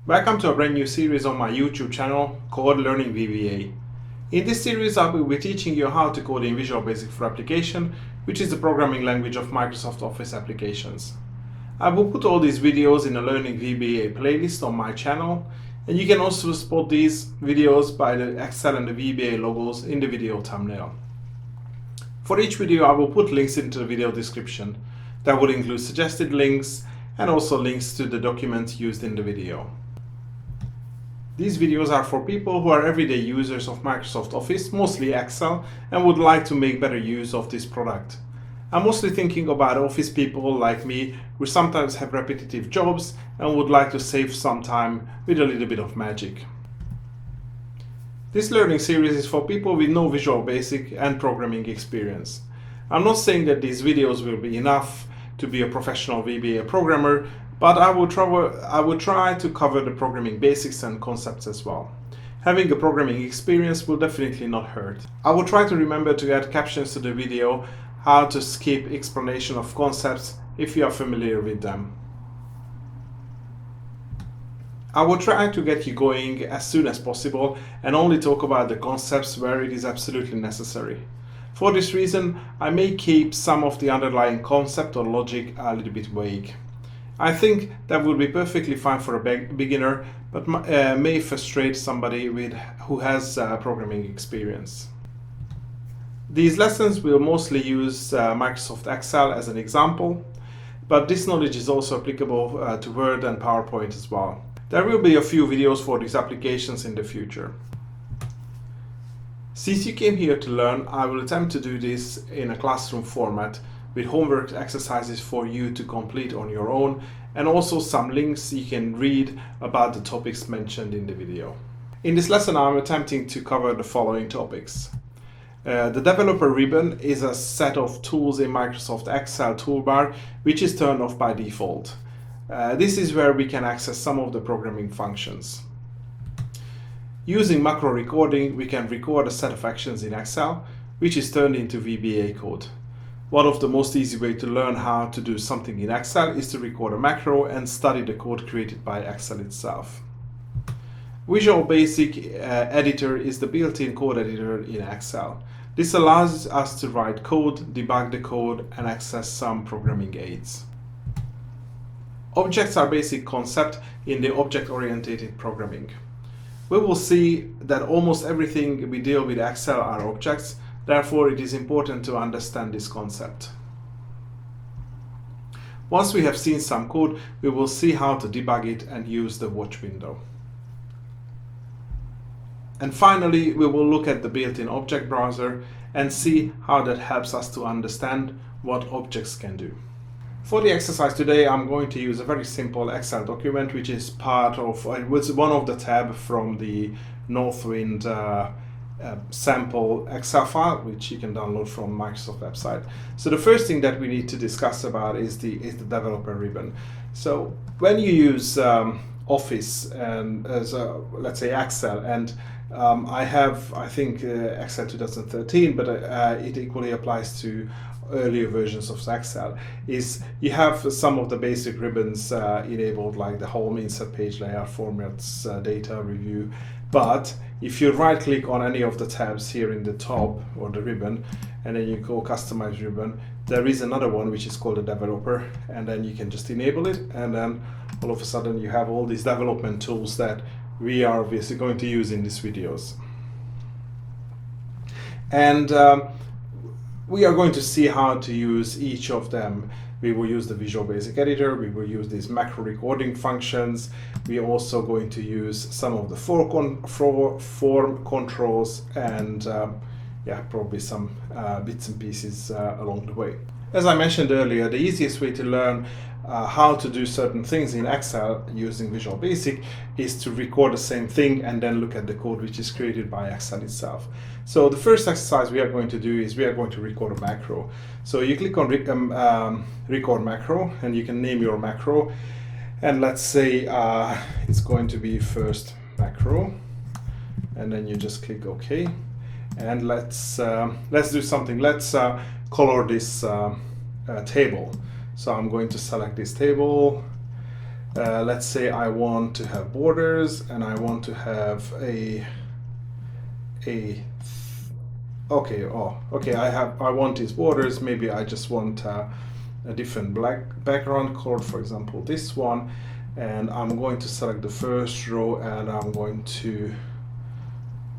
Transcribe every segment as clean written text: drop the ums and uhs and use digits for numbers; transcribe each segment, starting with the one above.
Welcome to a brand new series on my YouTube channel called Learning VBA. In this series I will be teaching you how to code in Visual Basic for Application, which is the programming language of Microsoft Office applications. I will put all these videos in a Learning VBA playlist on my channel, and you can also spot these videos by the Excel and the VBA logos in the video thumbnail. For each video I will put links into the video description. That will include suggested links and also links to the documents used in the video. These videos are for people who are everyday users of Microsoft Office, mostly Excel, and would like to make better use of this product. I'm mostly thinking about Office people like me who sometimes have repetitive jobs and would like to save some time with a little bit of magic. This learning series is for people with no Visual Basic and programming experience. I'm not saying that these videos will be enough to be a professional VBA programmer, but I will try to cover the programming basics and concepts as well. Having a programming experience will definitely not hurt. I will try to remember to add captions to the video, how to skip explanation of concepts if you are familiar with them. I will try to get you going as soon as possible and only talk about the concepts where it is absolutely necessary. For this reason, I may keep some of the underlying concept or logic a little bit vague. I think that would be perfectly fine for a beginner, but may frustrate somebody who has programming experience. These lessons will mostly use Microsoft Excel as an example, but this knowledge is also applicable to Word and PowerPoint as well. There will be a few videos for these applications in the future. Since you came here to learn, I will attempt to do this in a classroom format with homework exercises for you to complete on your own, and also some links you can read about the topics mentioned in the video. In this lesson I'm attempting to cover the following topics. The developer ribbon is a set of tools in Microsoft Excel toolbar which is turned off by default. This is where we can access some of the programming functions. Using macro recording, we can record a set of actions in Excel, which is turned into VBA code. One of the most easy way to learn how to do something in Excel is to record a macro and study the code created by Excel itself. Visual Basic Editor is the built-in code editor in Excel. This allows us to write code, debug the code, and access some programming aids. Objects are basic concept in the object-oriented programming. We will see that almost everything we deal with Excel are objects, therefore it is important to understand this concept. Once we have seen some code, we will see how to debug it and use the watch window. And finally, we will look at the built-in object browser and see how that helps us to understand what objects can do. For the exercise today, I'm going to use a very simple Excel document, which is part of, was one of the tab from the Northwind sample Excel file, which you can download from Microsoft website. So the first thing that we need to discuss about is the developer ribbon. So when you use Office and let's say Excel, and I think Excel 2013, but it equally applies to earlier versions of Excel, is you have some of the basic ribbons enabled, like the home, insert, page layout, formats, data, review. But if you right click on any of the tabs here in the top or the ribbon, and then you go customize ribbon, there is another one which is called a developer, and then you can just enable it, and then all of a sudden you have all these development tools that we are obviously going to use in these videos. And we are going to see how to use each of them. We will use the Visual Basic Editor, we will use these macro recording functions, we are also going to use some of the form controls, and probably some bits and pieces along the way. As I mentioned earlier, the easiest way to learn how to do certain things in Excel using Visual Basic is to record the same thing and then look at the code which is created by Excel itself. So the first exercise we are going to do is we are going to record a macro. So you click on record macro, and you can name your macro, and let's say it's going to be first macro, and then you just click OK, and let's do something. Let's color this table. So I'm going to select this table, let's say I want to have borders and I want to have I want these borders. Maybe I just want a different black background color, for example this one, and I'm going to select the first row and I'm going to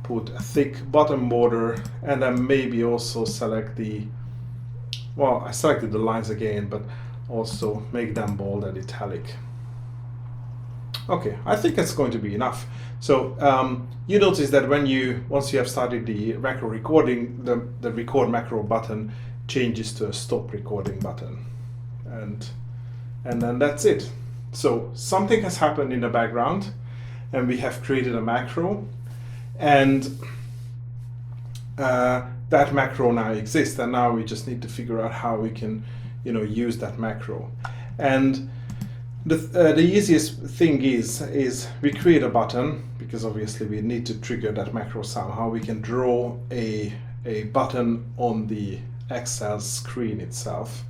put a thick bottom border, and then maybe also select I selected the lines again, but also make them bold and italic. Okay, I think that's going to be enough. So you notice that once you have started the macro recording, the record macro button changes to a stop recording button, and then that's it. So something has happened in the background, and we have created a macro, and that macro now exists, and now we just need to figure out how we can, use that macro. And the easiest thing is we create a button, because obviously we need to trigger that macro somehow. We can draw a button on the Excel screen itself,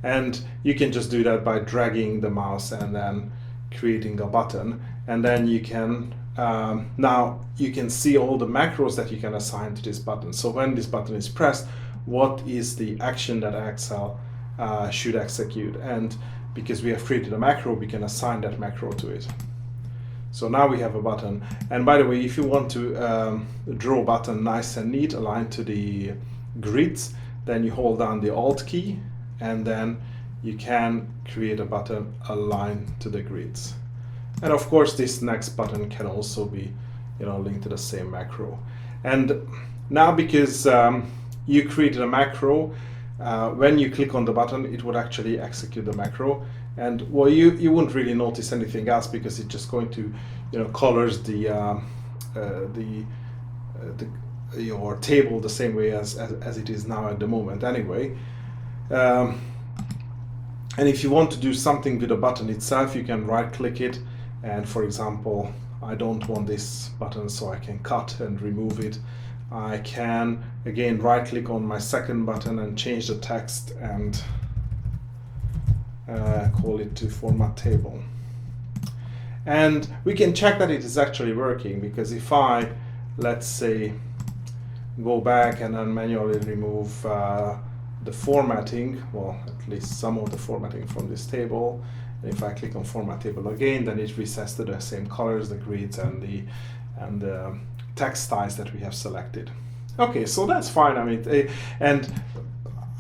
and you can just do that by dragging the mouse and then creating a button, and then you can now you can see all the macros that you can assign to this button. So when this button is pressed, what is the action that Excel should execute, and because we have created a macro, we can assign that macro to it. So now we have a button. And by the way, if you want to draw a button nice and neat, aligned to the grids, then you hold down the Alt key, and then you can create a button aligned to the grids. And of course, this next button can also be, linked to the same macro. And now, because you created a macro, when you click on the button, it would actually execute the macro, and you wouldn't really notice anything else, because it's just going to colors your table the same way as it is now at the moment anyway. And if you want to do something with the button itself, you can right click it, and for example, I don't want this button, so I can cut and remove it. I can again right click on my second button and change the text and call it to format table. And we can check that it is actually working, because if I, let's say, go back and then manually remove the formatting, well, at least some of the formatting from this table, and if I click on format table again, then it resets to the same colors, the grids, and the text styles that we have selected. Okay, so that's fine. I mean, and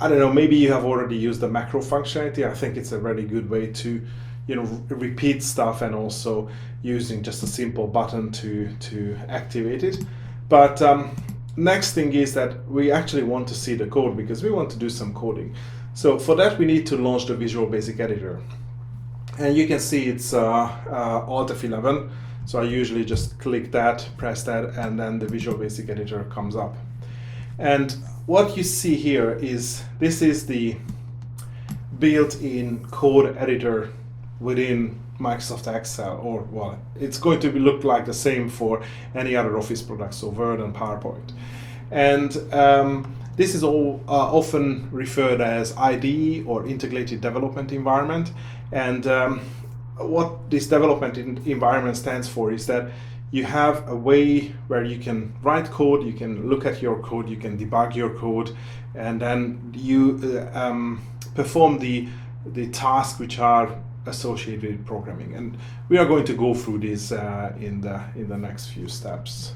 I don't know, maybe you have already used the macro functionality. I think it's a very good way to, repeat stuff, and also using just a simple button to activate it. But next thing is that we actually want to see the code, because we want to do some coding. So for that, we need to launch the Visual Basic Editor. And you can see it's Alt F11. So I usually just click that, press that, and then the Visual Basic Editor comes up. And what you see here is, this is the built-in code editor within Microsoft Excel, or well, it's going to look like the same for any other Office products, so Word and PowerPoint. And this is all often referred as IDE, or Integrated Development Environment. And what this development environment stands for is that you have a way where you can write code, you can look at your code, you can debug your code, and then you perform the tasks which are associated with programming. And we are going to go through this in the next few steps.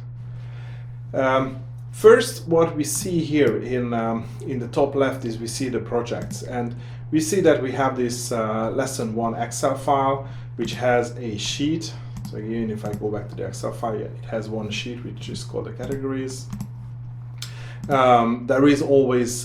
First, what we see here in the top left is we see the projects, and we see that we have this lesson 1 Excel file which has a sheet. So again, if I go back to the Excel file, it has one sheet which is called the categories. There is always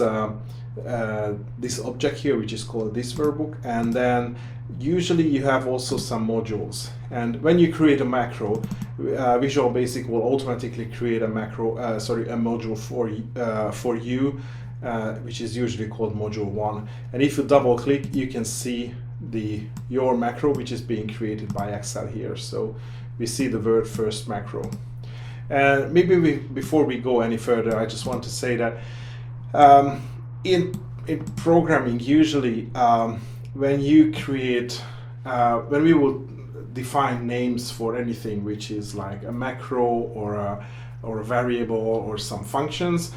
this object here which is called this workbook, and then usually you have also some modules. And when you create a macro, Visual Basic will automatically create a macro, a module for you, which is usually called module 1. And if you double click, you can see your macro which is being created by Excel here. So we see the word first macro. And maybe before we go any further, I just want to say that in programming, usually when you create, when we will define names for anything which is like a macro or a variable or some functions,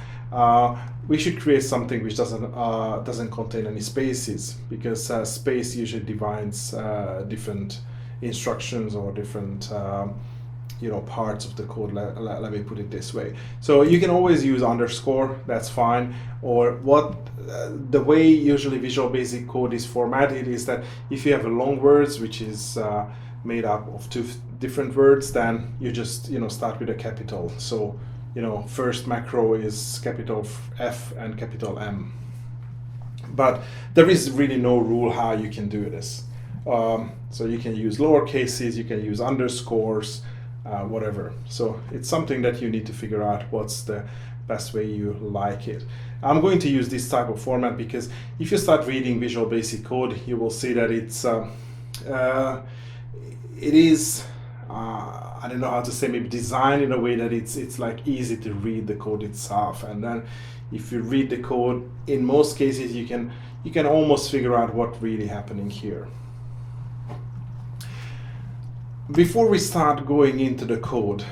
we should create something which doesn't contain any spaces, because space usually defines different instructions or different parts of the code. Let me put it this way. So you can always use underscore, that's fine. Or the way usually Visual Basic Code is formatted is that if you have a long words which is made up of two different words, then you just start with a capital. So first macro is capital F and capital M. But there is really no rule how you can do this. So you can use lower cases, you can use underscores, whatever. So it's something that you need to figure out what's the best way you like it. I'm going to use this type of format because if you start reading Visual Basic Code, you will see that it is I don't know how to say, maybe designed in a way that it's like easy to read the code itself. And then if you read the code, in most cases you can almost figure out what's really happening here. Before we start going into the code,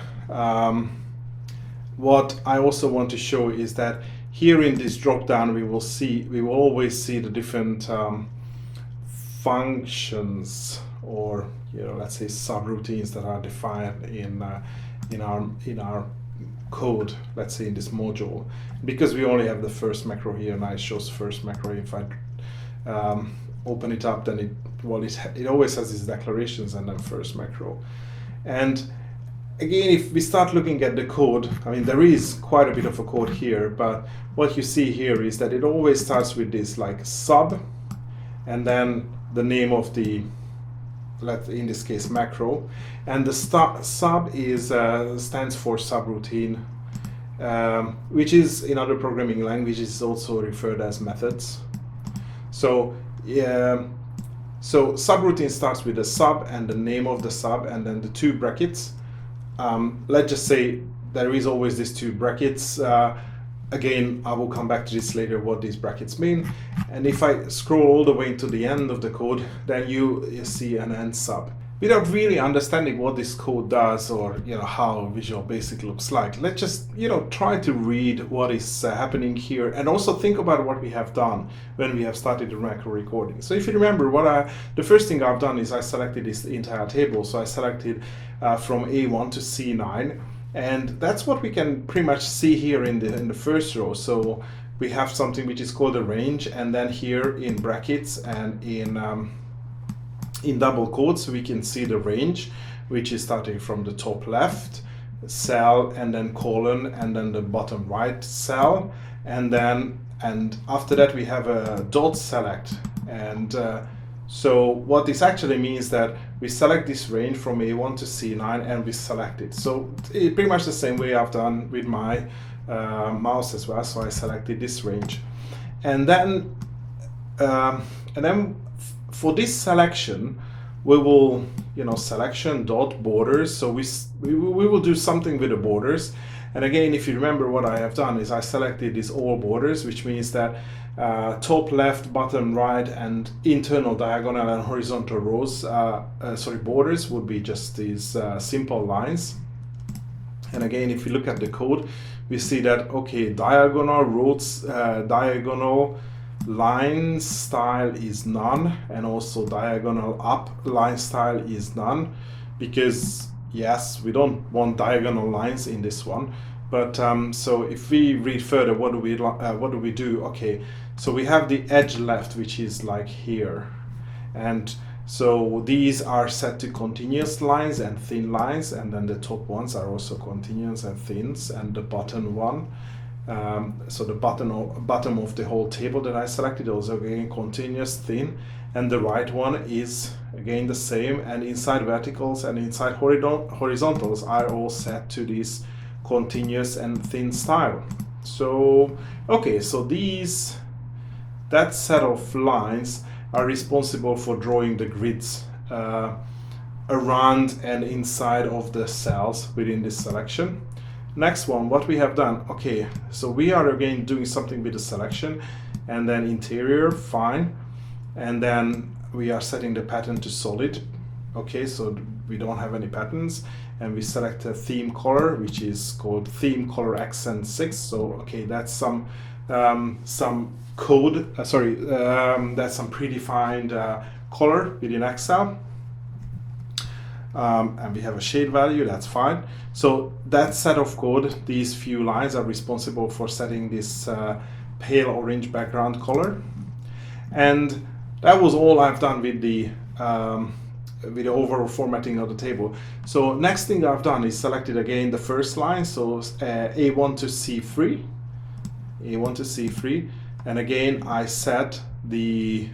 what I also want to show is that here in this drop down we will always see the different functions, or let's say subroutines that are defined in our code, let's say in this module. Because we only have the first macro here, and it shows first macro. If I open it up, then it always has these declarations and then first macro. And again, if we start looking at the code, I mean, there is quite a bit of a code here, but what you see here is that it always starts with this like sub, and then the name of the, in this case, macro, and the sub is stands for subroutine, which is in other programming languages also referred as methods. So so subroutine starts with the sub and the name of the sub and then the two brackets. Let's just say there is always these two brackets. Again, I will come back to this later, what these brackets mean. And if I scroll all the way to the end of the code, then you see an end sub. Without really understanding what this code does, or how Visual Basic looks like, let's just try to read what is happening here, and also think about what we have done when we have started the macro recording. So if you remember, the first thing I've done is I selected this entire table. So I selected from A1 to C9. And that's what we can pretty much see here in the first row. So we have something which is called a range, and then here in brackets and in double quotes we can see the range, which is starting from the top left cell and then colon and then the bottom right cell, and after that we have a dot select. And so what this actually means that we select this range from A1 to C9 and we select it. So pretty much the same way I've done with my mouse as well. So I selected this range, and then for this selection we will selection dot borders. So we will do something with the borders. And again, if you remember, what I have done is I selected these all borders, which means that top left, bottom right, and internal diagonal and horizontal rows, borders would be just these simple lines. And again, if you look at the code, we see that, okay, diagonal rows, diagonal line style is none, and also diagonal up line style is none, because yes, we don't want diagonal lines in this one. But so if we read further, what do we do? Okay, so we have the edge left, which is like here, and so these are set to continuous lines and thin lines, and then the top ones are also continuous and thins, and the bottom one, so the bottom of the whole table that I selected, also again continuous, thin, and the right one is again the same, and inside verticals and inside horizontals are all set to this continuous and thin style. So okay, so that set of lines are responsible for drawing the grids around and inside of the cells within this selection. Next one, what we have done, okay, so we are again doing something with the selection, and then interior, fine, and then we are setting the pattern to solid, okay, so we don't have any patterns, and we select a theme color, which is called theme color accent 6. So okay, that's some code, that's some predefined color within Excel. And we have a shade value, that's fine. So that set of code, these few lines are responsible for setting this pale orange background color. And that was all I've done with the overall formatting of the table. So next thing I've done is selected again the first line, so A1 to C3, A1 to C3, and again I set the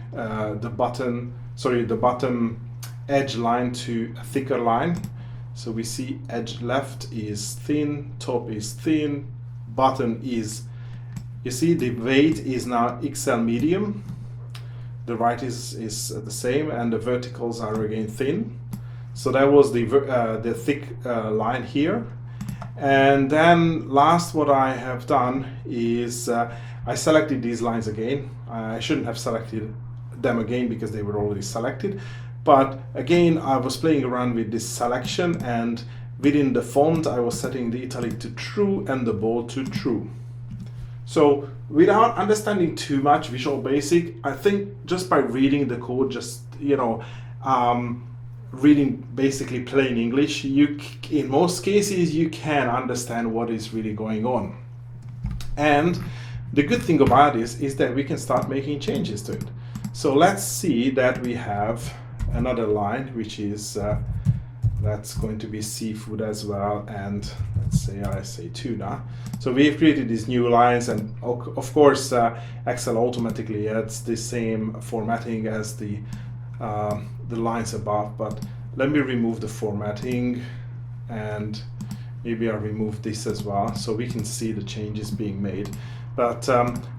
bottom edge line to a thicker line. So we see edge left is thin, top is thin, bottom is, you see the weight is now XL medium, the right is the same, and the verticals are again thin. So that was the thick line here. And then last what I have done is I selected these lines again. I shouldn't have selected them again because they were already selected. But again, I was playing around with this selection, and within the font, I was setting the italic to true and the bold to true. So without understanding too much Visual Basic, I think just by reading the code, just, reading basically plain English, in most cases, you can understand what is really going on. And the good thing about this is that we can start making changes to it. So let's see that we have another line, which is that's going to be seafood as well, and let's say I say tuna. So we've created these new lines, and of course Excel automatically adds the same formatting as the lines above. But let me remove the formatting, and maybe I'll remove this as well so we can see the changes being made. But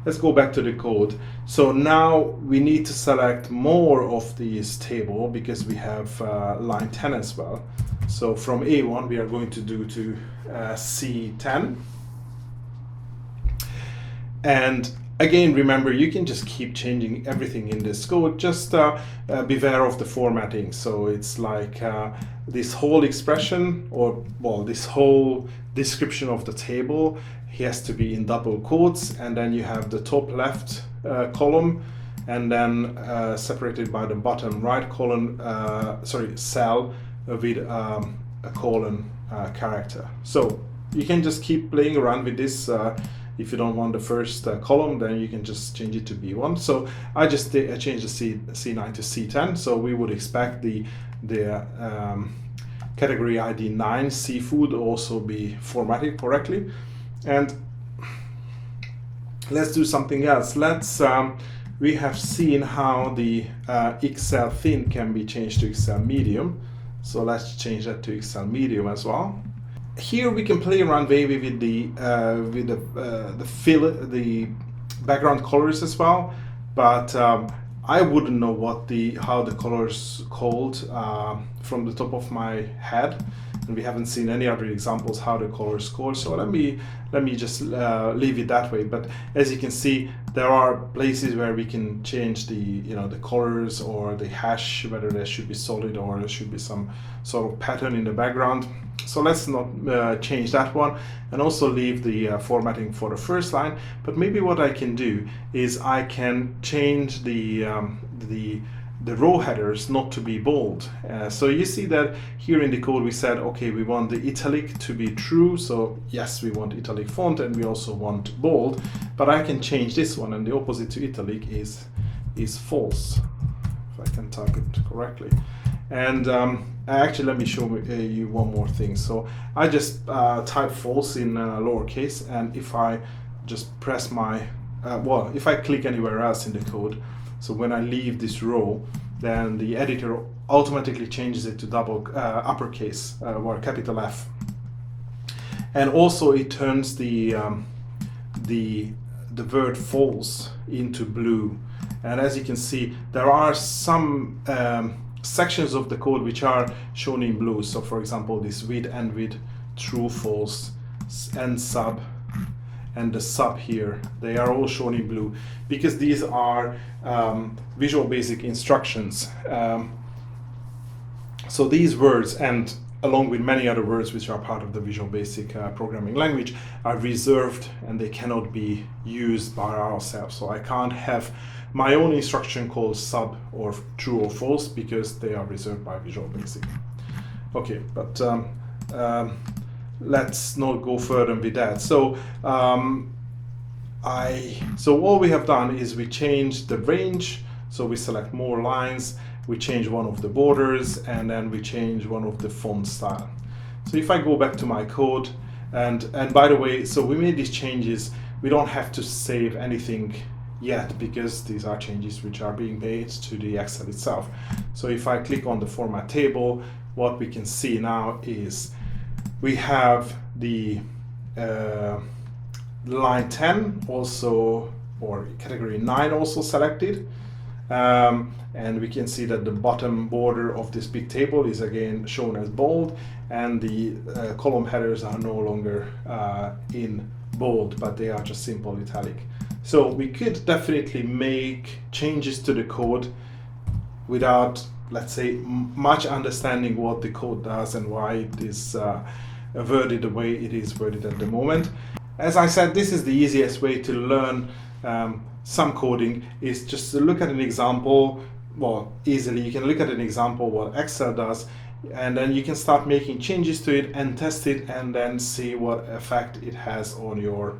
let's go back to the code. So now we need to select more of this table because we have line 10 as well. So from A1 we are going to do to C10. And again, remember, you can just keep changing everything in this code. Just beware of the formatting. So it's like this whole expression, or well, this whole description of the table, he has to be in double quotes, and then you have the top left column, and then separated by the bottom right column, cell with a colon character. So you can just keep playing around with this. If you don't want the first column, then you can just change it to B1. So I just changed the C9 to C10. So we would expect the category ID 9 seafood also be formatted correctly. And let's do something else. We have seen how the XL thin can be changed to XL medium. So let's change that to XL medium as well. Here we can play around maybe with the background colors as well, but I wouldn't know how the colors called from the top of my head, and we haven't seen any other examples how the colors called. So let me just leave it that way. But as you can see, there are places where we can change the colors or the hash, whether there should be solid or there should be some sort of pattern in the background. So let's not change that one, and also leave the formatting for the first line. But maybe what I can do is I can change the row headers not to be bold. So you see that here in the code we said, okay, we want the italic to be true. So yes, we want italic font, and we also want bold. But I can change this one, and the opposite to italic is false, if I can type it correctly. And actually, let me show you one more thing. So I just type false in lowercase, and if I just press my, if I click anywhere else in the code, so when I leave this row, then the editor automatically changes it to uppercase or capital F. And also it turns the word false into blue. And as you can see, there are some sections of the code which are shown in blue. So for example, this with and with, true, false, and sub, and the sub here, they are all shown in blue because these are Visual Basic instructions. So these words, and along with many other words which are part of the Visual Basic programming language, are reserved and they cannot be used by ourselves. So I can't have my own instruction called sub or true or false because they are reserved by Visual Basic. Okay, but let's not go further with that. So so all we have done is we changed the range. So we select more lines, we change one of the borders, and then we change one of the font style. So if I go back to my code, and by the way, so we made these changes, we don't have to save anything yet because these are changes which are being made to the Excel itself. So if I click on the format table, what we can see now is we have the line 10 also, or category 9 also selected. And we can see that the bottom border of this big table is again shown as bold, and the column headers are no longer in bold, but they are just simple italic. So we could definitely make changes to the code without, let's say, much understanding what the code does and why it is worded the way it is worded at the moment. As I said, this is the easiest way to learn some coding, is just to look at an example. Well, easily you can look at an example what Excel does, and then you can start making changes to it and test it, and then see what effect it has on your,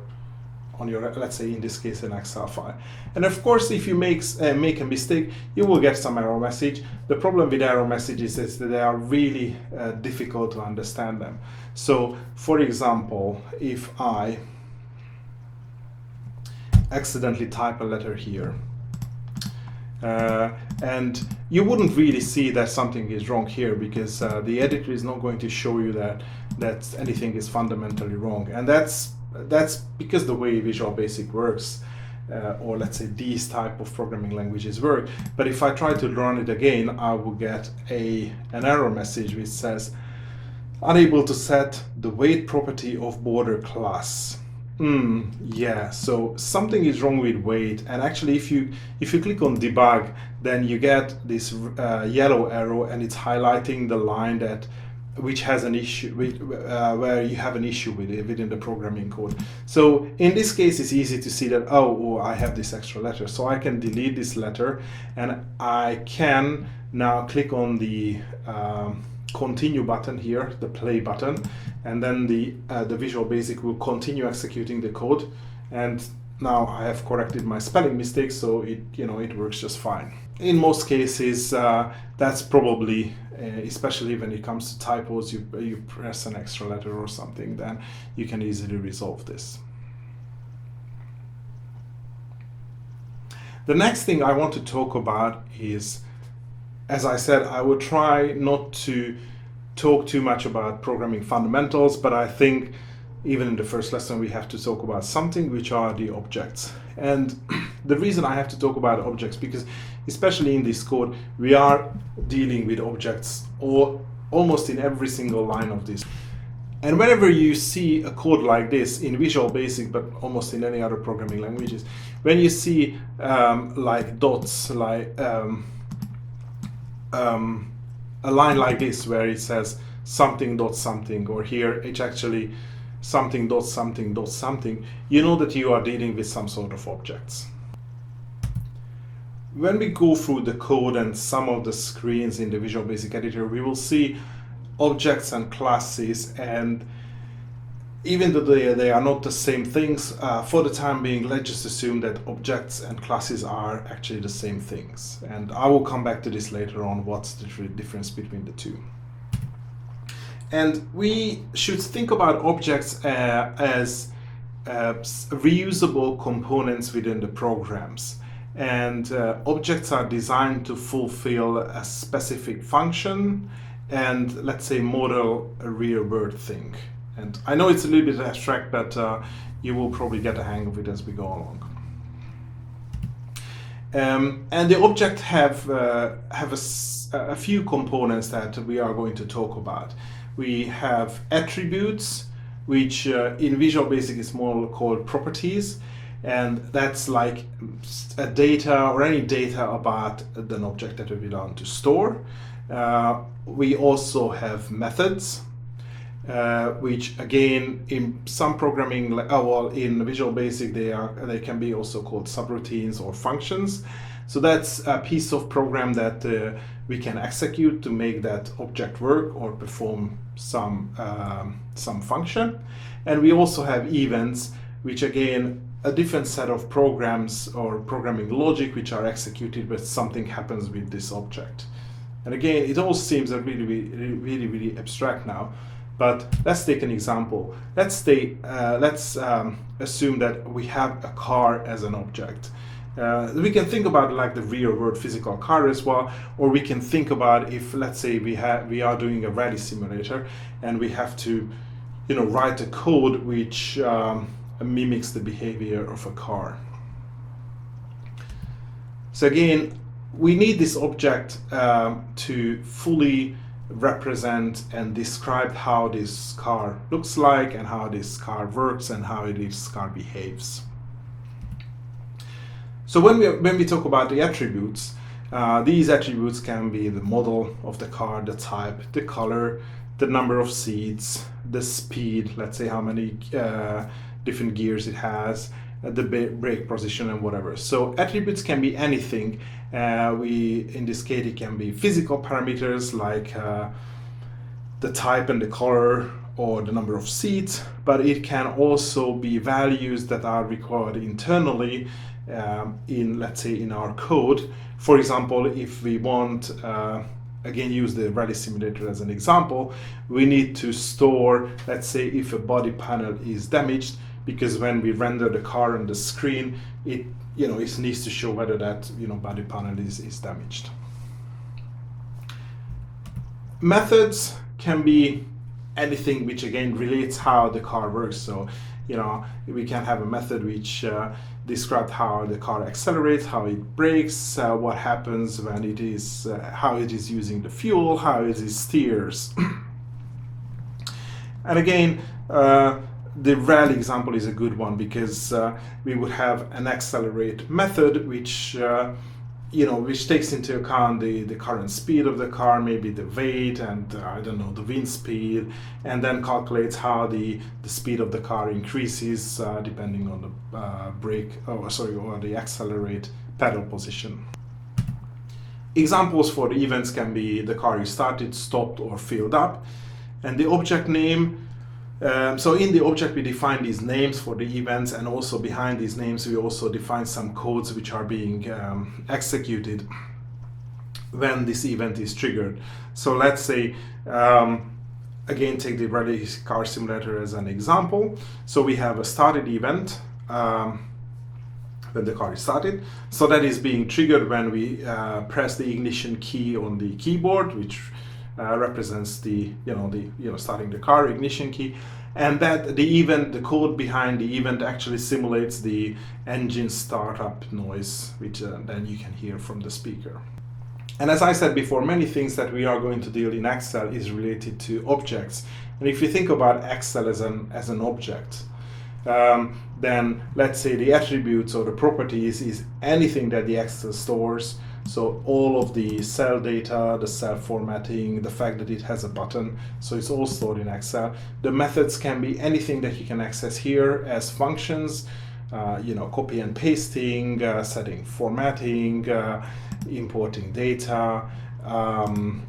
let's say in this case, an Excel file. And of course, if you make a mistake, you will get some error message. The problem with error messages is that they are really difficult to understand them. So for example, if I accidentally type a letter here, and you wouldn't really see that something is wrong here because the editor is not going to show you that anything is fundamentally wrong, and that's because the way Visual Basic works, or let's say these type of programming languages work. But if I try to run it again, I will get an error message which says unable to set the weight property of border class. Yeah, so something is wrong with weight, and actually if you click on debug, then you get this yellow arrow, and it's highlighting the line which has an issue with, where you have an issue with it within the programming code. So in this case, it's easy to see that, oh, I have this extra letter, so I can delete this letter, and I can now click on the continue button here, the play button, and then the Visual Basic will continue executing the code. And now I have corrected my spelling mistake, so it works just fine. In most cases, that's probably, especially when it comes to typos, you press an extra letter or something, then you can easily resolve this. The next thing I want to talk about is, as I said, I will try not to talk too much about programming fundamentals, but I think even in the first lesson we have to talk about something, which are the objects. And the reason I have to talk about objects, because especially in this code, we are dealing with objects almost in every single line of this. And whenever you see a code like this in Visual Basic, but almost in any other programming languages, when you see like dots, like a line like this where it says something dot something, or here it's actually something dot something dot something, you know that you are dealing with some sort of objects. When we go through the code and some of the screens in the Visual Basic Editor, we will see objects and classes, and even though they are not the same things, for the time being, let's just assume that objects and classes are actually the same things. And I will come back to this later on, what's the difference between the two. And we should think about objects as reusable components within the programs. And objects are designed to fulfill a specific function and, let's say, model a real-world thing. And I know it's a little bit abstract, but you will probably get a hang of it as we go along. And the object have a few components that we are going to talk about. We have attributes, which in Visual Basic is more called properties, and that's like a data or any data about an object that we want to store. We also have methods, which again in some programming, in Visual Basic they can be also called subroutines or functions. So that's a piece of program that we can execute to make that object work or perform some function. And we also have events, which again a different set of programs or programming logic which are executed when something happens with this object. And again, it all seems really abstract now. But let's take an example. Let's assume that we have a car as an object. We can think about like the real world physical car as well, or we can think about if, let's say, we are doing a rally simulator and we have to, write a code which mimics the behavior of a car. So again, we need this object to fully represent and describe how this car looks like and how this car works and how this car behaves. So when we talk about the attributes, these attributes can be the model of the car, the type, the color, the number of seats, the speed, let's say how many different gears it has, the brake position and whatever. So attributes can be anything. In this case it can be physical parameters like the type and the color or the number of seats, but it can also be values that are required internally let's say in our code. For example, if we want again use the rally simulator as an example, we need to store, let's say, if a body panel is damaged, because when we render the car on the screen, it needs to show whether that body panel is damaged. Methods can be anything which again relates how the car works. So we can have a method which describes how the car accelerates, how it brakes, what happens when it is, how it is using the fuel, how it is steers. And again, the rally example is a good one because we would have an accelerate method which which takes into account the current speed of the car, maybe the weight and I don't know, the wind speed, and then calculates how the speed of the car increases depending on the brake or the accelerate pedal position. Examples for the events can be the car is started, stopped or filled up, and the object name. So in the object we define these names for the events, and also behind these names we also define some codes which are being executed when this event is triggered. So let's say, again, take the rally car simulator as an example. So we have a started event when the car is started. So that is being triggered when we press the ignition key on the keyboard, which represents the starting the car ignition key, and that the code behind the event actually simulates the engine startup noise, which then you can hear from the speaker. And as I said before, many things that we are going to deal in Excel is related to objects. And if you think about Excel as an object, then let's say the attributes or the properties is anything that the Excel stores. So all of the cell data, the cell formatting, the fact that it has a button, so it's all stored in Excel. The methods can be anything that you can access here as functions, copy and pasting, setting formatting, importing data,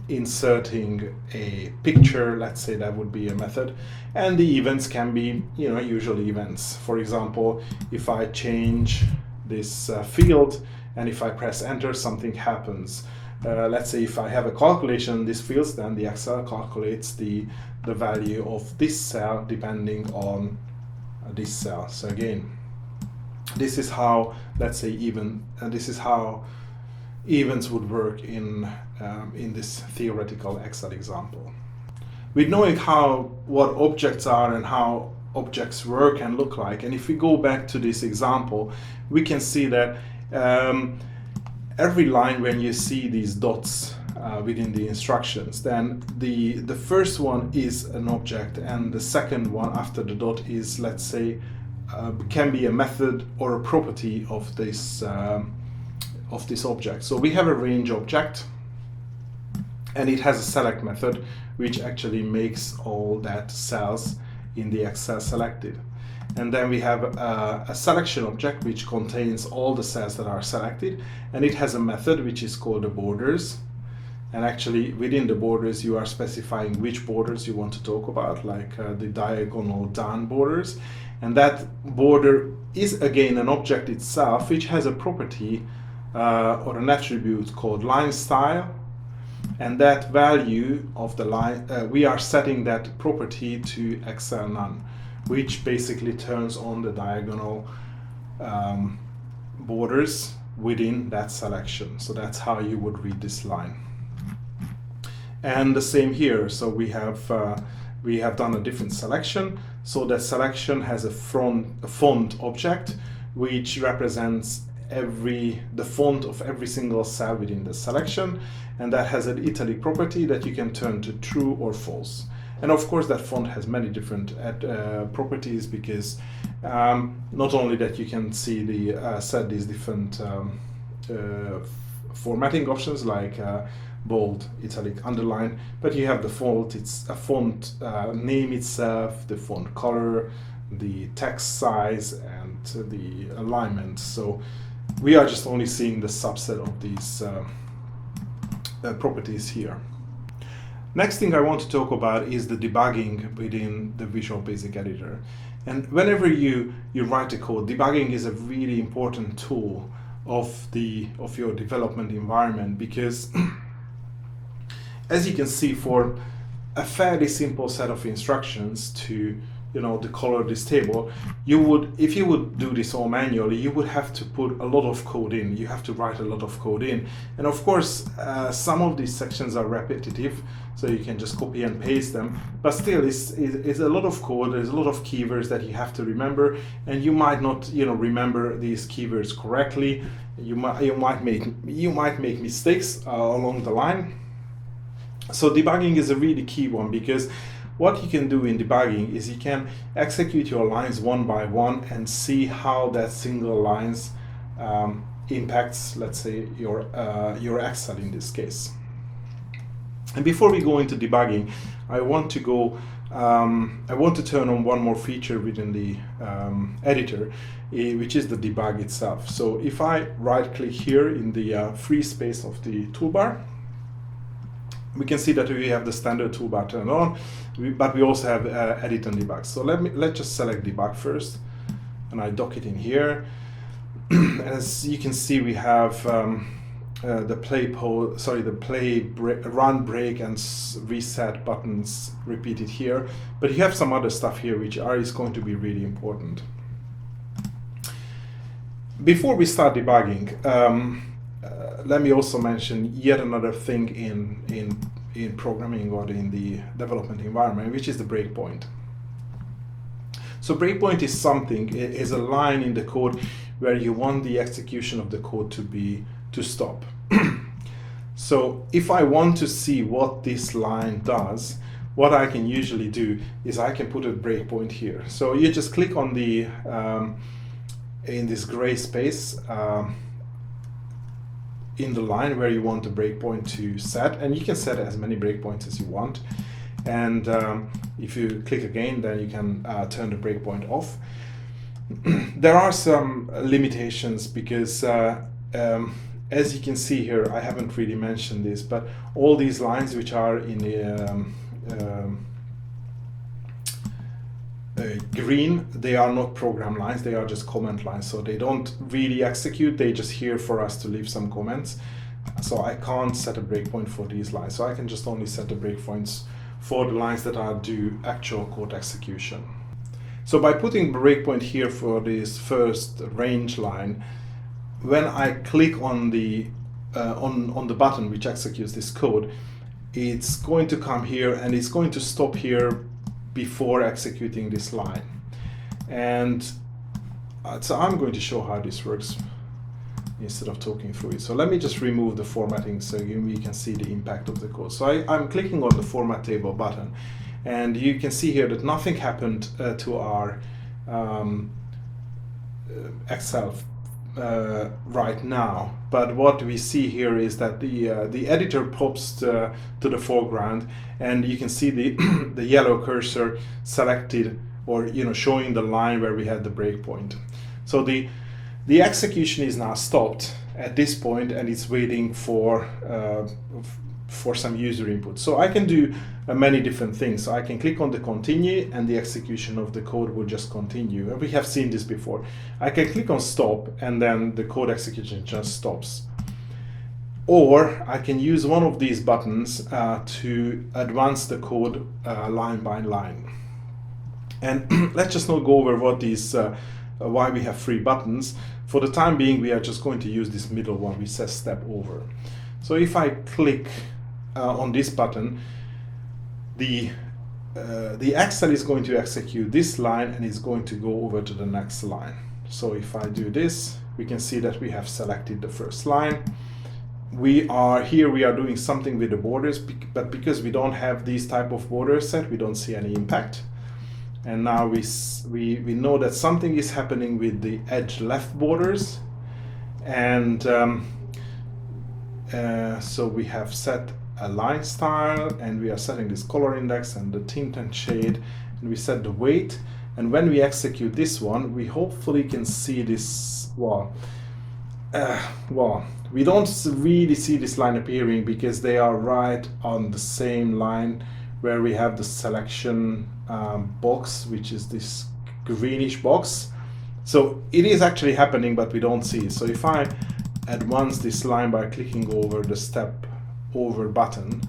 inserting a picture, let's say that would be a method. And the events can be, usual events. For example, if I change this field, and if I press enter, something happens. Let's say if I have a calculation in these fields, then the Excel calculates the value of this cell depending on this cell. So again, this is how, let's say, this is how events would work in this theoretical Excel example. With knowing what objects are and how objects work and look like, and if we go back to this example, we can see that every line, when you see these dots within the instructions, then the first one is an object, and the second one after the dot is, let's say, can be a method or a property of this object. So we have a range object, And it has a select method which actually makes all that cells in the Excel selected. And then we have a selection object which contains all the cells that are selected, and it has a method which is called the borders. And actually within the borders you are specifying which borders you want to talk about, like the diagonal down borders. And that border is again an object itself which has a property or an attribute called line style. And that value of the line, we are setting that property to Excel none, which basically turns on the diagonal borders within that selection. So that's how you would read this line. And the same here. So we have done a different selection. So that selection has a font object which represents the font of every single cell within the selection, and that has an italic property that you can turn to true or false. And of course that font has many different properties, because not only that you can see set these different formatting options like bold, italic, underline, but you have the font, it's a font name itself, the font color, the text size, and the alignment. So we are just only seeing the subset of these properties here. Next thing I want to talk about is the debugging within the Visual Basic Editor. And whenever you write a code, debugging is a really important tool of your development environment, because as you can see, for a fairly simple set of instructions to to color this table, if you would do this all manually, you would have to put a lot of code in. You have to write a lot of code in, and of course some of these sections are repetitive, so you can just copy and paste them, but still it's a lot of code. There's a lot of keywords that you have to remember, and you might not remember these keywords correctly. You might make mistakes along the line. So debugging is a really key one, because what you can do in debugging is you can execute your lines one by one and see how that single lines impacts, let's say, your Excel in this case. And before we go into debugging, I want to turn on one more feature within the editor, which is the debug itself. So if I right click here in the free space of the toolbar, we can see that we have the standard toolbar turned on, but we also have edit and debug. So let's just select debug first, and I dock it in here. As you can see, we have the play, run, break, and reset buttons repeated here. But you have some other stuff here which is going to be really important. Before we start debugging, let me also mention yet another thing in programming or in the development environment, which is the breakpoint. So breakpoint is a line in the code where you want the execution of the code to stop. So if I want to see what this line does, what I can usually do is I can put a breakpoint here. So you just click on the in this gray space in the line where you want the breakpoint to set, and you can set as many breakpoints as you want. And if you click again, then you can turn the breakpoint off. There are some limitations, because as you can see here, I haven't really mentioned this, but all these lines which are in the green, they are not program lines, they are just comment lines, so they don't really execute, they just here for us to leave some comments. So I can't set a breakpoint for these lines, so I can just only set the breakpoints for the lines that are due actual code execution. So by putting breakpoint here for this first range line, when I click on the button which executes this code, it's going to come here and it's going to stop here before executing this line. And so I'm going to show how this works instead of talking through it. So let me just remove the formatting so we can see the impact of the code. So I'm clicking on the format table button, and you can see here that nothing happened to our Excel right now, but what we see here is that the editor pops to the foreground, and you can see the the yellow cursor selected, or showing the line where we had the breakpoint. So the execution is now stopped at this point, and it's waiting for some user input. So I can do many different things. So I can click on the continue, and the execution of the code will just continue. And we have seen this before. I can click on stop, and then the code execution just stops. Or I can use one of these buttons to advance the code line by line. And let's just not go over what these why we have 3 buttons. For the time being, we are just going to use this middle one which says step over. So if I click on this button, the Excel is going to execute this line, and is going to go over to the next line. So if I do this, we can see that we have selected the first line. We are doing something with the borders, but because we don't have these type of borders set, we don't see any impact. And now we know that something is happening with the edge left borders, and so we have set a line style, and we are setting this color index and the tint and shade, and we set the weight. And when we execute this one, we hopefully can see this. Well, we don't really see this line appearing because they are right on the same line where we have the selection box, which is this greenish box. So it is actually happening, but we don't see it. So if I advance this line by clicking over the step over button,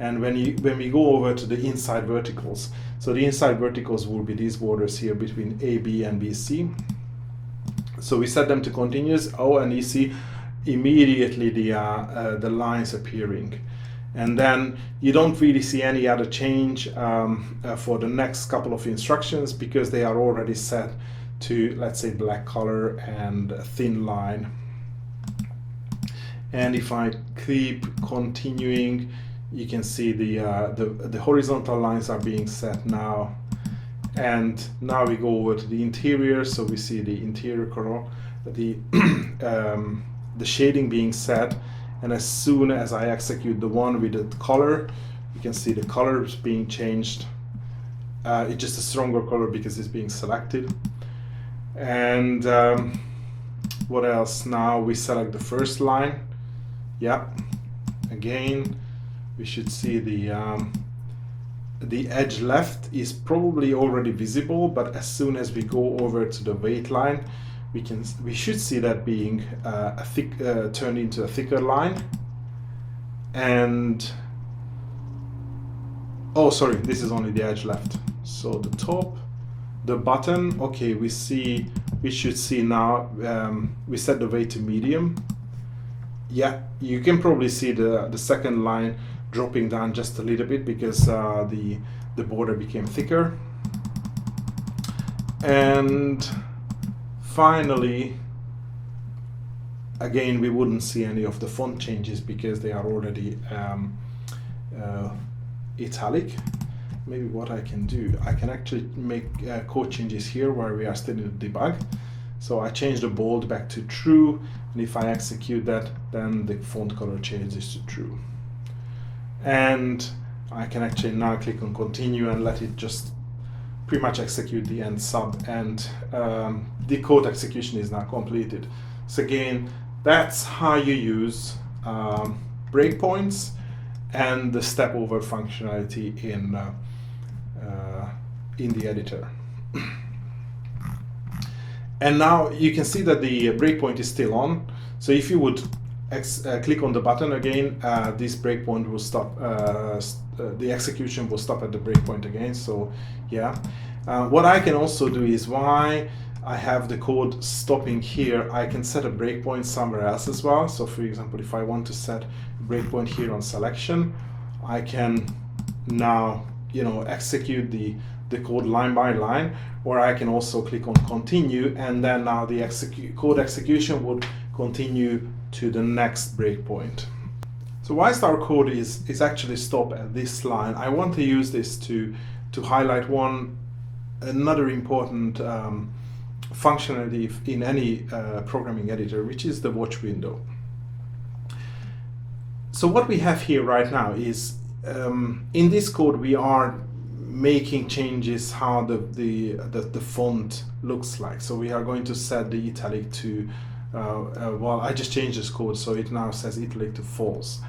and when we go over to the inside verticals, so the inside verticals will be these borders here between AB and BC. So we set them to continuous. Oh, and you see immediately the lines appearing. And then you don't really see any other change for the next couple of instructions, because they are already set to, let's say, black color and a thin line. And if I keep continuing, you can see the horizontal lines are being set now. And now we go over to the interior, so we see the interior color, the shading being set. And as soon as I execute the one with the color, you can see the colors being changed. It's just a stronger color because it's being selected. And what else? Now we select the first line. Yeah, again, we should see the edge left is probably already visible, but as soon as we go over to the weight line, we should see that being turned into a thicker line. And oh, sorry, this is only the edge left. So the top, the button, okay, we should see now. We set the weight to medium. Yeah, you can probably see the second line dropping down just a little bit because the border became thicker. And finally, again, we wouldn't see any of the font changes because they are already italic. Maybe what I can do, I can actually make code changes here where we are still in the debug. So I change the bold back to true, and if I execute that, then the font color changes to true. And I can actually now click on continue and let it just pretty much execute the end sub, and the code execution is now completed. So again, that's how you use breakpoints and the step over functionality in the editor. And now you can see that the breakpoint is still on. So if you would click on the button again, this breakpoint will stop. The execution will stop at the breakpoint again. So yeah, what I can also do is, why I have the code stopping here, I can set a breakpoint somewhere else as well. So for example, if I want to set a breakpoint here on selection, I can now execute the code line by line, or I can also click on continue, and then now the code execution would continue to the next breakpoint. So whilst our code is actually stopped at this line, I want to use this to highlight another important functionality in any programming editor, which is the watch window. So what we have here right now is in this code we are making changes how the font looks like. So we are going to set the italic to well, I just changed this code, so it now says italic to false.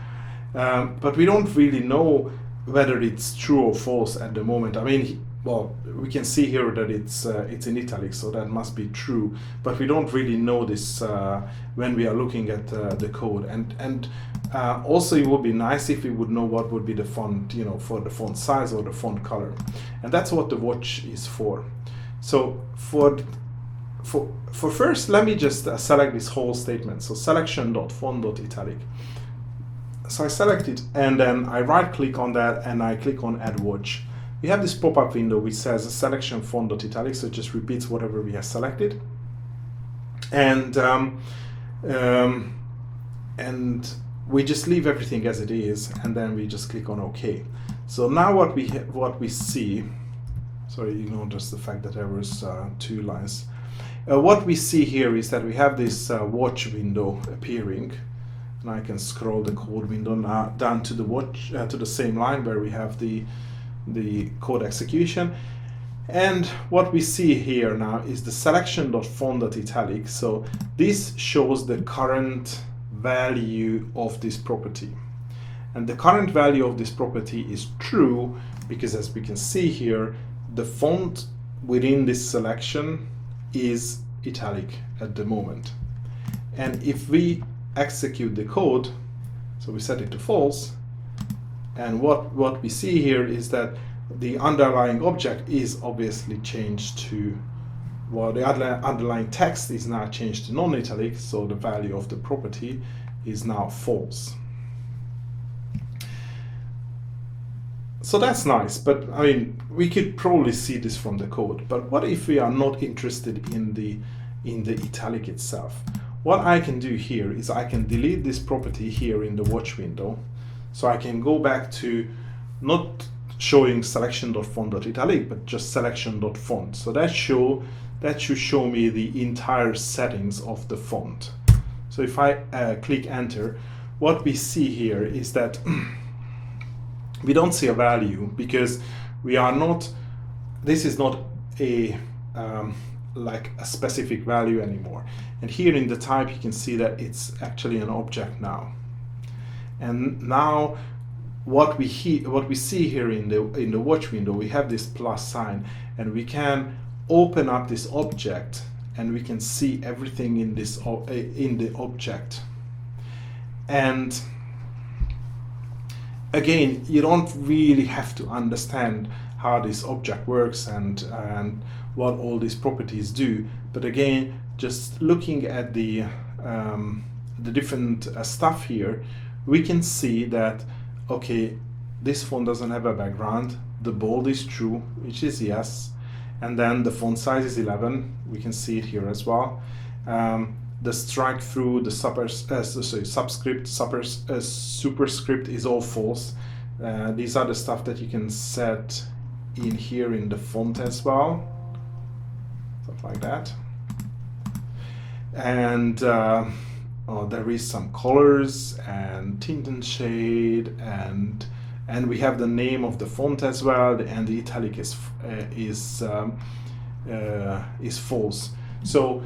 But we don't really know whether it's true or false at the moment. I mean, well, we can see here that it's in italic, so that must be true. But we don't really know this when we are looking at the code. And also, it would be nice if we would know what would be the font, you know, for the font size or the font color. And that's what the watch is for. So for first, let me just select this whole statement. So selection.font.italic. So I select it, and then I right click on that and I click on add watch. We have this pop-up window which says selection font.italic, so it just repeats whatever we have selected. And we just leave everything as it is, and then we just click on OK. So now what we see, sorry, ignore just the fact that there was 2 lines. What we see here is that we have this watch window appearing, and I can scroll the code window now down to the watch to the same line where we have the code execution. And what we see here now is the selection.font.italic. So this shows the current value of this property, and the current value of this property is true because, as we can see here, the font within this selection is italic at the moment. And if we execute the code, so we set it to false, and what we see here is that the underlying object is obviously changed to, well, the underlying text is now changed to non-italic, so the value of the property is now false. So that's nice, but I mean, we could probably see this from the code. But what if we are not interested in the italic itself? What I can do here is I can delete this property here in the watch window, so I can go back to not showing selection.font.italic, but just selection.font. So that should show me the entire settings of the font. So if I click enter, what we see here is that we don't see a value because we are not, this is not a like a specific value anymore. And here in the type you can see that it's actually an object now. And now what we see here in the watch window, we have this plus sign, and we can open up this object and we can see everything in this in the object. And again, you don't really have to understand how this object works and what all these properties do, but again, just looking at the different stuff here, we can see that, okay, this font doesn't have a background, the bold is true, which is yes, and then the font size is 11, we can see it here as well. The strike through, the subscript, superscript is all false. These are the stuff that you can set in here in the font as well, stuff like that. And there is some colors and tint and shade, and we have the name of the font as well, and the italic is false. So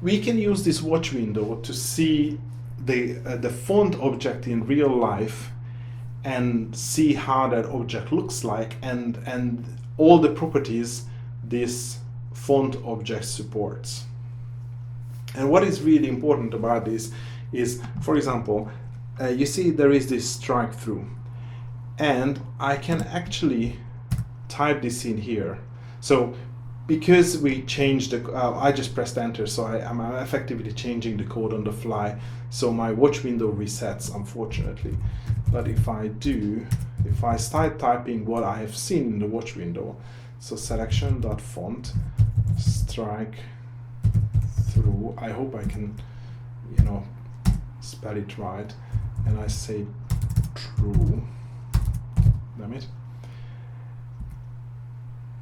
we can use this watch window to see the font object in real life and see how that object looks like and all the properties this font object supports. And what is really important about this is, for example, you see there is this strike through, and I can actually type this in here. So because we changed the, I just pressed enter, so I'm effectively changing the code on the fly. So my watch window resets, unfortunately. But if I start typing what I have seen in the watch window, so selection.font, strike through, I hope I can, spell it right, and I say true, damn it.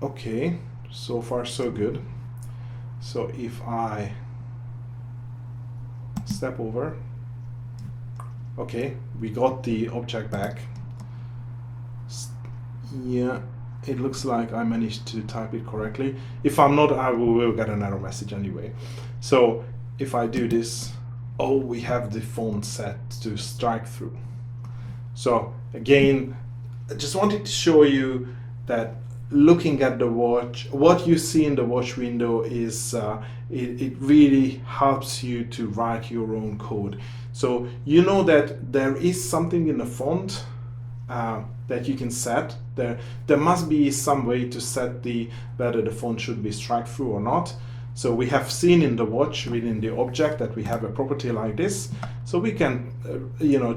Okay, so far so good. So if I step over, okay, we got the object back. Yeah, it looks like I managed to type it correctly. If I'm not, I will get an error message anyway. So if I do this, oh, we have the font set to strike through. So again, I just wanted to show you that looking at the watch, what you see in the watch window is it really helps you to write your own code. So you know that there is something in the font that you can set. There must be some way to set whether the font should be strike through or not. So we have seen in the watch within the object that we have a property like this. So we can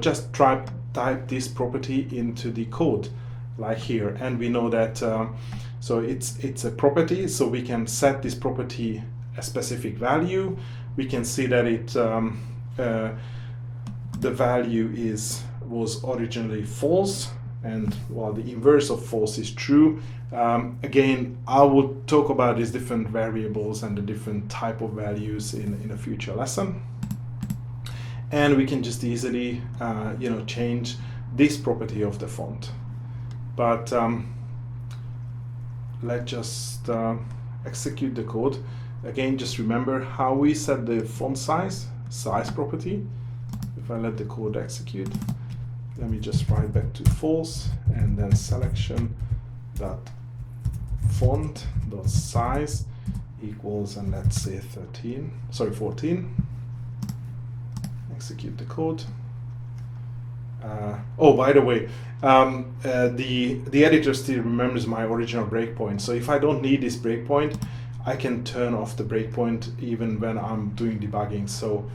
just type this property into the code like here, and we know that so it's a property, so we can set this property a specific value. We can see that the value was originally false, and while the inverse of false is true. Again, I will talk about these different variables and the different type of values in a future lesson. And we can just easily change this property of the font. But let's just execute the code. Again, just remember how we set the font size property. If I let the code execute, let me just write back to false, and then selection dot font dot size equals, and let's say 14. Execute the code. Oh, by the way, the editor still remembers my original breakpoint. So if I don't need this breakpoint, I can turn off the breakpoint even when I'm doing debugging. So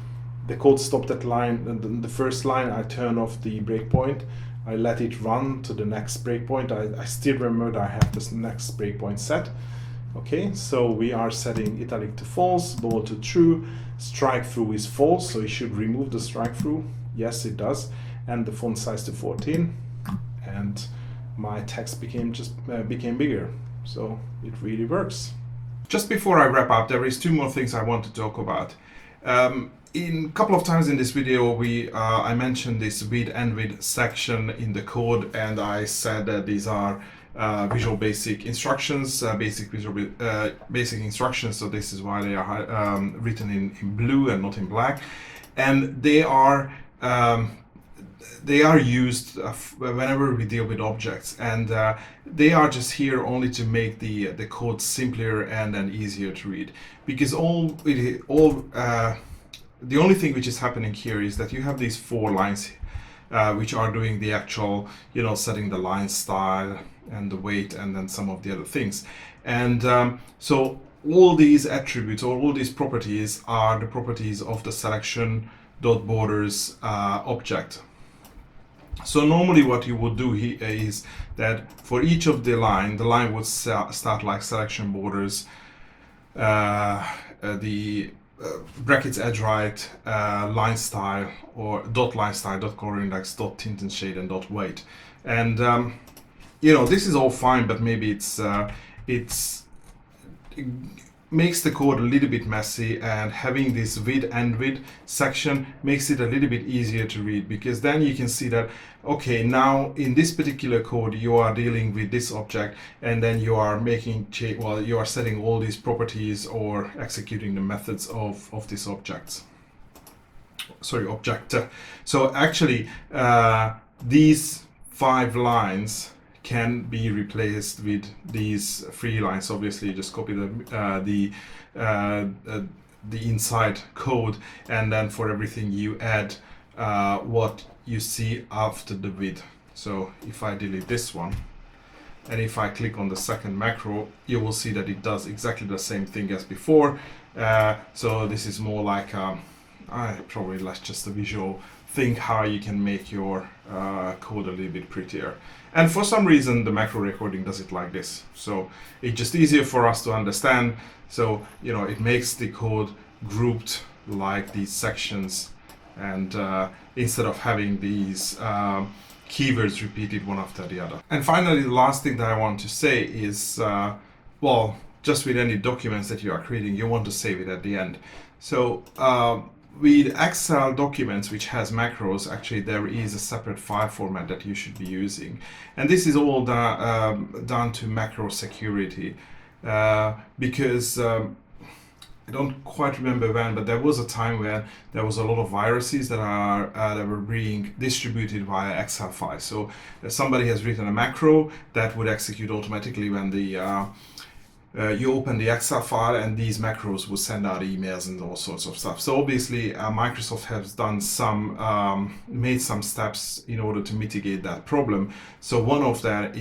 the code stopped at line, and the first line I turn off the breakpoint. I let it run to the next breakpoint. I still remember that I have this next breakpoint set. Okay, so we are setting italic to false, bold to true, strike through is false, so it should remove the strike through. Yes, it does. And the font size to 14, and my text became bigger. So it really works. Just before I wrap up, there is two more things I want to talk about. In a couple of times in this video, I mentioned this with and with section in the code, and I said that these are Visual Basic instructions, basic instructions. So this is why they are written in blue and not in black, and they are used whenever we deal with objects, and they are just here only to make the code simpler and then easier to read. Because the only thing which is happening here is that you have these 4 lines which are doing the actual, setting the line style and the weight and then some of the other things. And so all these attributes or all these properties are the properties of the selection.borders object. So normally what you would do here is that for each of the line would start like selection borders, the brackets edge right, line style, or dot line style, dot color index, dot tint and shade, and dot weight. And this is all fine, but maybe it makes the code a little bit messy, and having this with and with section makes it a little bit easier to read, because then you can see that, okay, now in this particular code you are dealing with this object, and then you are you are setting all these properties or executing the methods of this object. So actually these 5 lines can be replaced with these 3 lines. Obviously, you just copy the inside code, and then for everything you add what you see after the with. So if I delete this one, and if I click on the second macro, you will see that it does exactly the same thing as before. So this is more like probably like just a visual thing how you can make your code a little bit prettier. And for some reason the macro recording does it like this, so it's just easier for us to understand. So it makes the code grouped like these sections, and instead of having these keywords repeated one after the other. And finally, the last thing that I want to say is, just with any documents that you are creating, you want to save it at the end. So with Excel documents which has macros, actually there is a separate file format that you should be using, and this is all down to macro security, because I don't quite remember when, but there was a time when there was a lot of viruses that were being distributed via Excel files. So somebody has written a macro that would execute automatically when you open the Excel file, and these macros will send out emails and all sorts of stuff. So obviously Microsoft has done made some steps in order to mitigate that problem. So one of that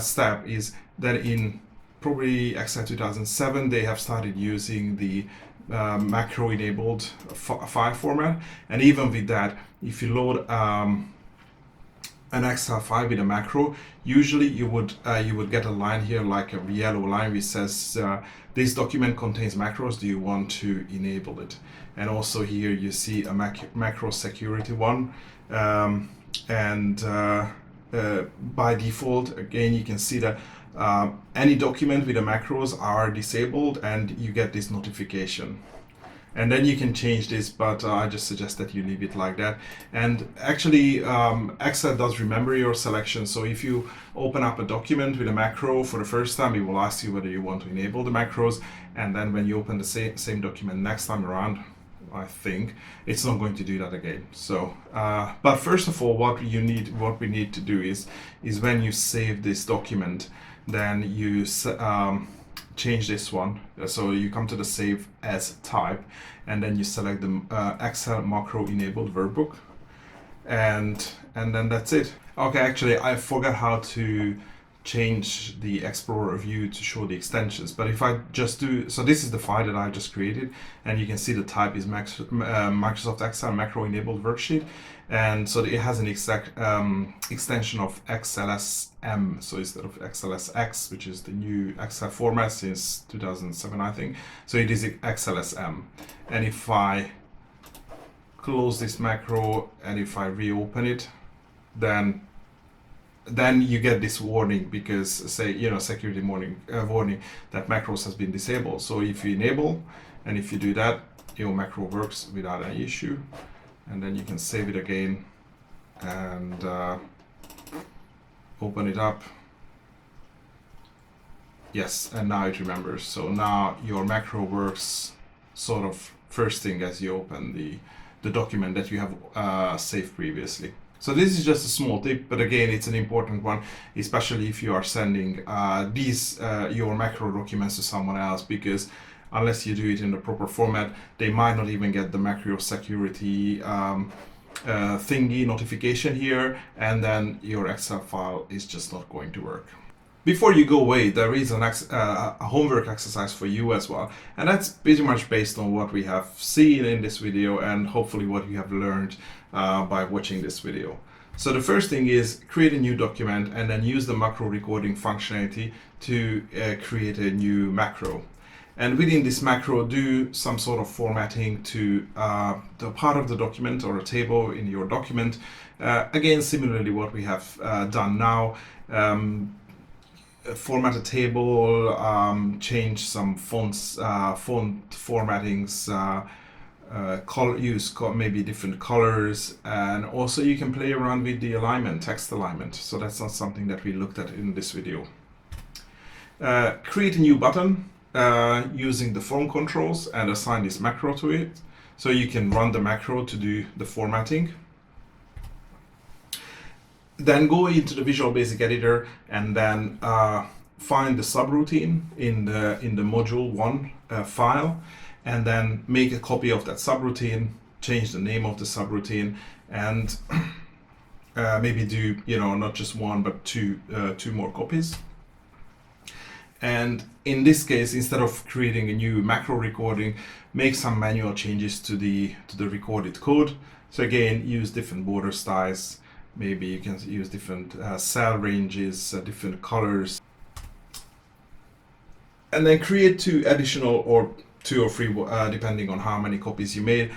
step is that in probably Excel 2007 they have started using the macro enabled file format, and even with that, if you load an Excel file with a macro, usually you would get a line here, like a yellow line, which says this document contains macros, do you want to enable it? And also here you see a macro security one, and by default, again, you can see that any document with the macros are disabled, and you get this notification. And then you can change this, but I just suggest that you leave it like that. And actually, Excel does remember your selection. So if you open up a document with a macro for the first time, it will ask you whether you want to enable the macros. And then when you open the same document next time around, I think it's not going to do that again. So, but first of all, what we need to do is when you save this document, then you change this one. So you come to the save as type, and then you select the Excel macro enabled workbook, and then that's it. Okay, actually I forgot how to change the Explorer view to show the extensions, but if I just do, so this is the file that I just created, and you can see the type is Microsoft Excel macro enabled worksheet, and so it has an exact extension of XLSM, so instead of XLSX, which is the new Excel format since 2007, I think, so it is XLSM. And if I close this macro and if I reopen it, then you get this warning, because security warning that macros has been disabled. So if you enable and if you do that, your macro works without any issue, and then you can save it again and open it up. Yes, and now it remembers. So now your macro works sort of first thing as you open the document that you have saved previously. So this is just a small tip, but again, it's an important one, especially if you are sending your macro documents to someone else, because unless you do it in the proper format, they might not even get the macro security thingy notification here, and then your Excel file is just not going to work. Before you go away, there is a homework exercise for you as well, and that's pretty much based on what we have seen in this video and hopefully what you have learned by watching this video. So the first thing is create a new document and then use the macro recording functionality to create a new macro. And within this macro, do some sort of formatting to the part of the document or a table in your document. Again, similarly what we have done now. Format a table, change some font formattings, use maybe different colors, and also you can play around with the alignment, text alignment. So that's not something that we looked at in this video. Create a new button using the form controls and assign this macro to it. So you can run the macro to do the formatting. Then go into the Visual Basic Editor and then find the subroutine in the module 1 file, and then make a copy of that subroutine, change the name of the subroutine, and maybe do not just one but two more copies. And in this case, instead of creating a new macro recording, make some manual changes to the recorded code. So again, use different border styles. Maybe you can use different cell ranges, different colors, and then create two or three, depending on how many copies you made.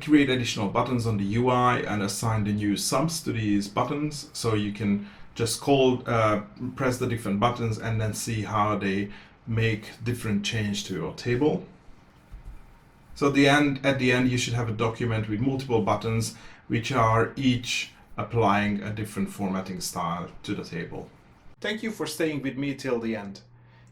Create additional buttons on the UI and assign the new subs to these buttons. So you can just press the different buttons and then see how they make different change to your table. So at the end, you should have a document with multiple buttons, which are each applying a different formatting style to the table. Thank you for staying with me till the end.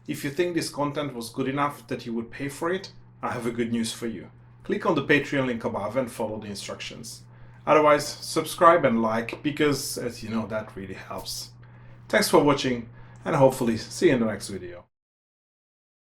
If you think this content was good enough that you would pay for it, I have a good news for you. Click on the Patreon link above and follow the instructions. Otherwise, subscribe and like, because as you know, that really helps. Thanks for watching, and hopefully see you in the next video.